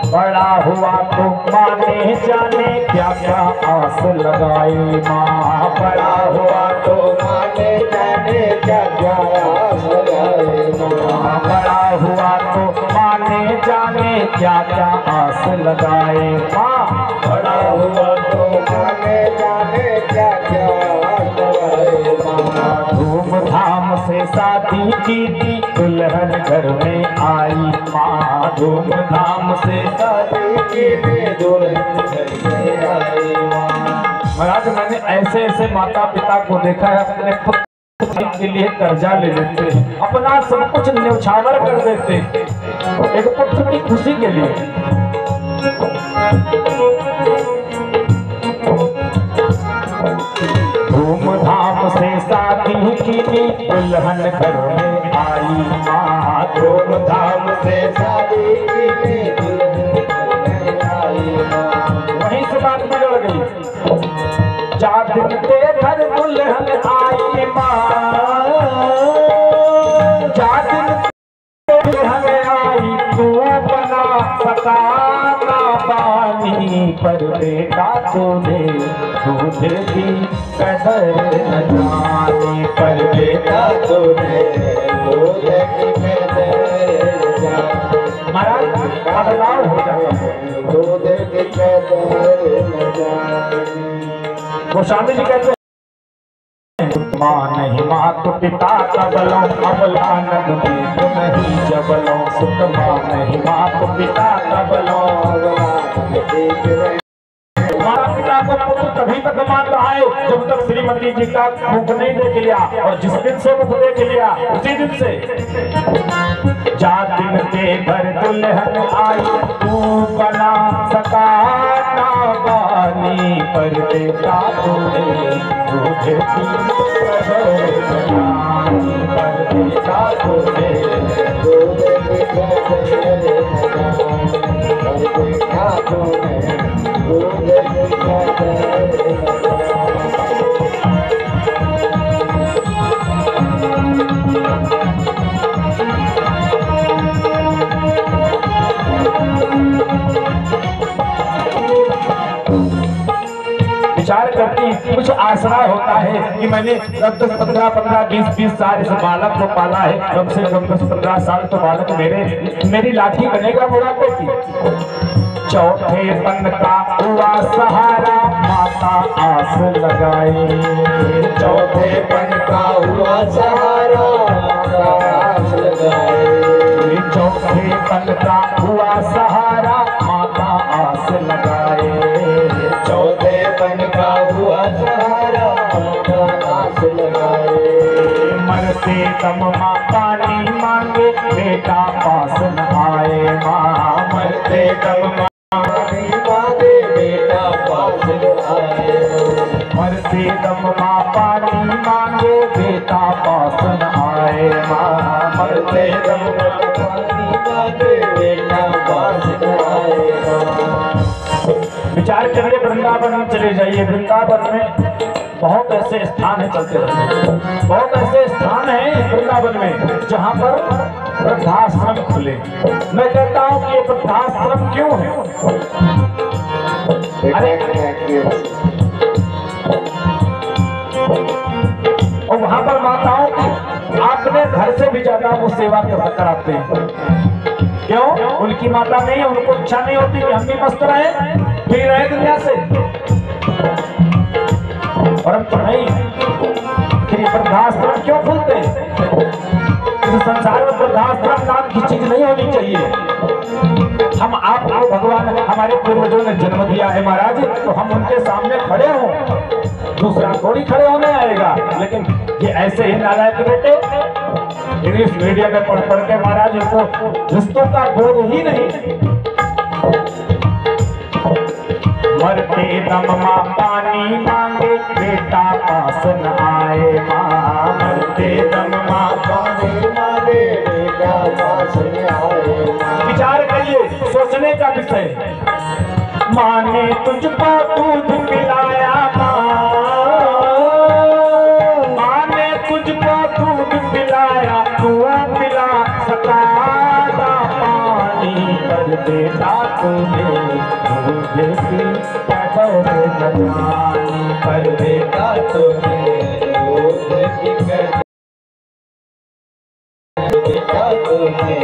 बड़ा हुआ तो माने जाने क्या क्या आस लगाई माँ। बड़ा हुआ तो माने जाने क्या क्या आस लगाई माँ। बड़ा हुआ तो माने जाने क्या क्या आस लगाए माँ। बड़ा हुआ तो माने जाने क्या क्या आस लगाए माँ। धूमधाम से शादी की थी दुल्हन घर में आई माँ। धूमधाम से शादी की थी दुल्हन घर में आई माँ। महाराज मैंने ऐसे ऐसे माता पिता को देखा है अपने पुत्र के लिए कर्जा ले लेते हैं, अपना सब कुछ न्यौछावर कर देते एक पुत्र की खुशी के लिए। धूमधाम से शादी की दुल्हन घर में आई माँ। धूमधाम से शादी की दुल्हन घर में आई माँ। वहीं से बात बिगड़ गई। 4 दिन के घर दुल्हन आई माँ। 4 दिन दुल्हन आई तू बना सका ना पानी पर बेटा तूने दूध की कदर न जानी। पर बेटा तूने दूध की कदर न जानी। महाराज बदलाव हो जाता है दूध की कदर न जानी। गोस्वामी जी कहते हैं माँ नहीं मात पिता कबलों अबलानंद में तो नहीं जबलों सुख। माँ नहीं मात पिता कबलों माता पिता को पुत्र तभी तक मान रहा है जब तक श्रीमती जी का मुख नहीं देख लिया, और जिस दिन से मुख देख लिया उसी दिन से। 4 दिन के घर दुल्हन आई तू बना सका ना पानी पर बेटा तूने दूध की कदर न जानी। पर बेटा तूने दूध की कदर न जानी। पर बेटा तूने दूध की कदर न जानी। विचार करती कुछ आसरा होता है कि मैंने 10, 15, 20 साल इस बालक को पाला है, कम से कम 10, 15 साल तो बालक मेरी लाठी बनेगा बुढ़ापे की। 4थे पन का हुआ सहारा माता आस लगाए। 4थे पन का हुआ सहारा माता आस लगाए। 4थे पन का हुआ सहारा माता आस लगाए। 4थे पन का हुआ सहारा माता आस लगाए। मरते दम माँ पानी मांगे बेटा पास न आए माँ। मरते दम पानी मांगे बेटा पास न आए। मरते दम माँ पानी मांगे बेटा पास न आए माँ। मरते दम पानी मांगे बेटा पास न आए माँ। विचार करिए वृंदावन में चले जाइए। वृंदावन में बहुत ऐसे स्थान है, चलते रहते बहुत ऐसे स्थान है वृंदावन में जहाँ पर वृद्धाश्रम खुले। मैं कहता हूँ कि ये वृद्धाश्रम क्यों है? अरे और वहाँ पर माताओं की अपने घर से भी ज्यादा वो सेवा कराते हैं। क्यों? उनकी माता नहीं है, उनको इच्छा नहीं होती कि हम भी मस्त रहे, फिर रहे दुनिया से। और हम तो नहीं, फिर वृद्धाश्रम क्यों खुलते हैं? इस संसार में वृद्धाश्रम नाम की चीज नहीं होनी चाहिए। हम आपको भगवान भगवान हमारे पूर्वजों ने जन्म दिया है महाराज, तो हम उनके सामने खड़े हों, दूसरा थोड़ी खड़े होने आएगा। लेकिन ये ऐसे ही नालायक बेटे इंग्लिश मीडियम में पढ़ पढ़ के महाराज इनको रिश्तों का बोध ही नहीं। मरते दम माँ पानी मांगे बेटा पास न आए माँ, मरते दम माँ पानी मांगे बेटा पास न आए माँ। विचार करिए, सोचने का विषय। माँ ने तुझको दूध पिलाया माँ, माँ ने तुझको दूध पिलाया, तू पिला सका पानी, पर बेटा तूने दूध की कदर न जानी, पर बेटा तूने दूध की कदर, बेटा तूने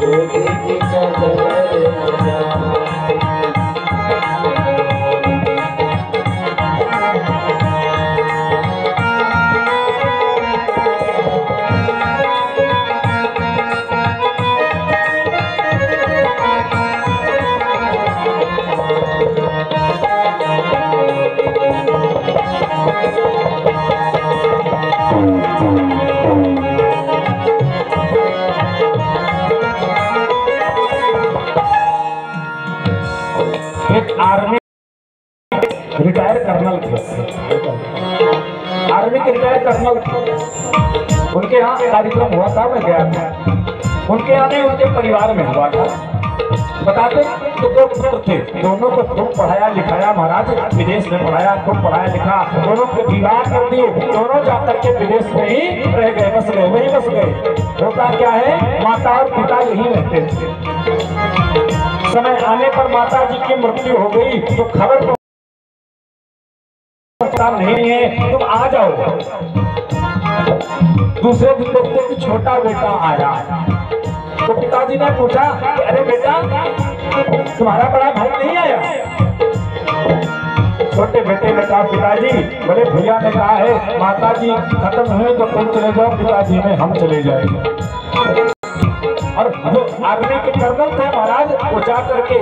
दूध की कदर न जानी। आर्मी रिटायर कर्नल थे, आर्मी के रिटायर कर्नल थे। उनके यहाँ कार्यक्रम हुआ था, मैं गया था। उनके यहाँ नहीं, उनके परिवार में हुआ था। बताते तो दो पुत्र थे, दोनों को खूब पढ़ाया लिखाया महाराज, विदेश में पढ़ाया, खूब पढ़ाया लिखा, दोनों के विवाह कर दिए, दोनों जाकर के विदेश में ही रह गए, बस गए, वही बस गए। होता क्या है, माता और पिता यही रहते थे। समय आने पर माता जी की मृत्यु हो गई तो खबर नहीं है, तुम आ जाओ। दूसरे दिन देखते कि छोटा बेटा आया, तो पिताजी ने पूछा कि अरे बेटा तुम्हारा बड़ा भाई नहीं आया? छोटे बेटे ने कहा पिताजी, बड़े भैया ने कहा है माता जी खत्म हुए तो तुम चले जाओ, पिताजी में हम चले जाएंगे। और जो आर्मी के कर्नल थे महाराज, वो जा करके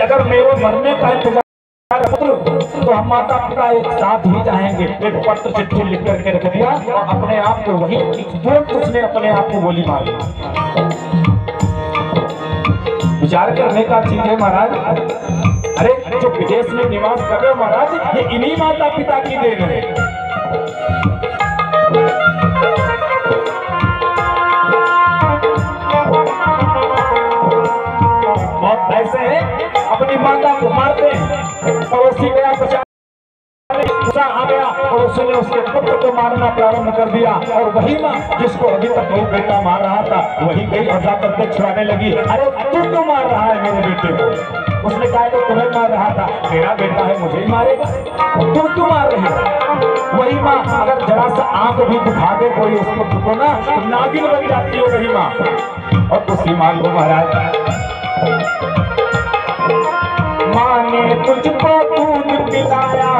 अगर मेरे मरने का इंतजार तो हम माता पिता एक साथ ही जाएंगे। एक पत्र चिट्ठी लिख करके रख दिया और अपने आप को वही तुरंत उसने अपने आप को गोली मारी। विचार करने का चीज है महाराज। अरे जो विदेश में निवास कर रहे हो महाराज, ये इन्हीं माता पिता की देन है। बहुत ऐसे हैं अपनी माता को मारते हैं, पड़ोसी गया बचा आ गया, पड़ोसी ने उसके पुत्र को मारना प्रारंभ कर दिया, और वही माँ जिसको अभी तक वो बेटा मार रहा था वही गई और जाकर के छुड़ाने लगी। अरे तू क्यों मार रहा है मेरे बेटे को? उसने कहा तो तुम्हें मार रहा था, मेरा बेटा है मुझे ही मारेगा, तुम क्यों मार रहे हो? वही माँ अगर जरा सा आंख भी दिखा दे कोई उस पुत्र को ना, तो नागिन बन जाती है वही माँ। और उसी माँ को महाराज, माँ ने तुझको दूध पिलाया,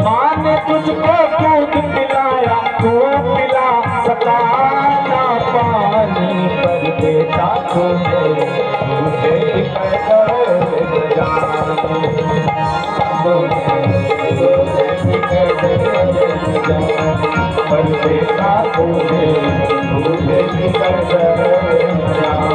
माँ ने तुझको दूध पिलाया, तू पिला सका ना पानी, पर बेटा तुझे दूध की कदर जानी, पर बेटा तुझे दूध की कदर जानी।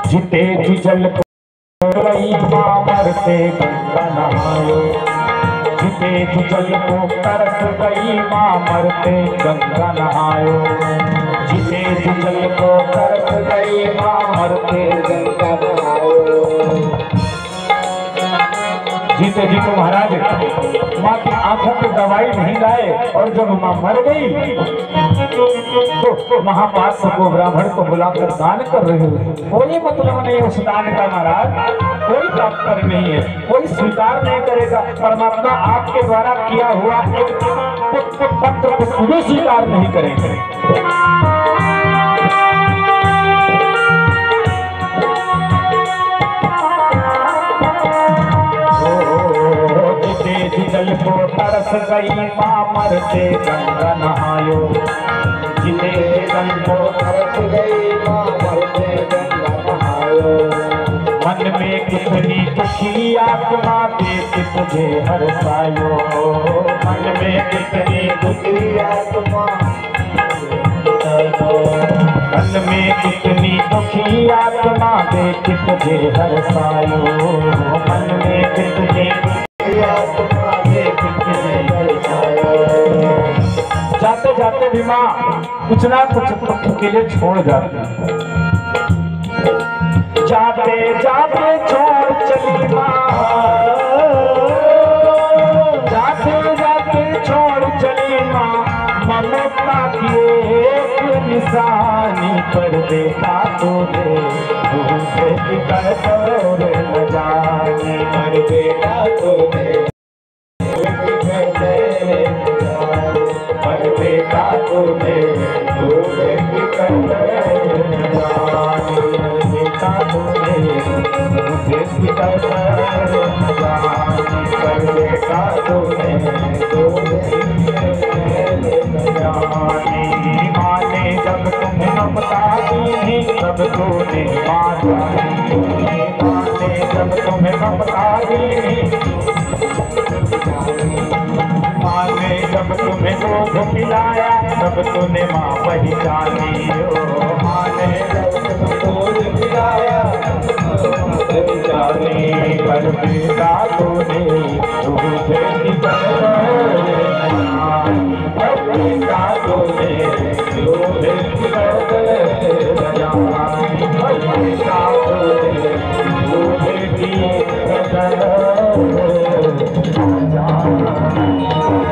जीते जी जल गई माँ मरते गंगा नहायो, जीते जल को तरस गई माँ मरते गंगा नहायो, जीते जल को तरस गई माँ मरते गंगा नहायो। जीते जी को महाराज माँ की आंखों की दवाई नहीं लाए और जब माँ मर गई तो महापात्र को ब्राह्मण को बुलाकर दान कर रहे हो। कोई मतलब नहीं उस दान का महाराज, कोई तात्पर्य नहीं है, कोई स्वीकार नहीं करेगा। परमात्मा आपके द्वारा किया हुआ एक पत्र को भी स्वीकार नहीं करेंगे। जल को तरस गई माँ मरते गंगा नहायो, जिते जल को तरस गई माँ मरते गंगा नहायो। मन में कितनी दुखी आत्मा देख तुझे हरसायो, मन में कितनी दुखी आत्मा, मन में कितनी दुखी आत्मा देख तुझे हरसायो, मन में कितनी दुखी आत्मा। जाते जाते भी माँ कुछ ना कुछ के लिए छोड़ जाती, जाते जाते छोड़ चली माँ, जाते जाते छोड़ चली माँ, ममता की एक निशानी पर देखा तो दे, दूसरे की कर न जाने पर देखा तो दे, देखा तो दे, दूसरे की कर न जाने, देखा तो दे, दूसरे की कर न जाने, पर देखा तो दे, दूसरे की न जाने। माने जब तुम्हें ममता दी तब तूने माना, माने जब तुम्हें ममता दी, माने जब तुम्हें दूध पिलाया तब तूने माँ पहचानी हो, माने जब तुम्हें दूध पिलाया पहचानी, पर बेटा तूने दूध की बेटा तूने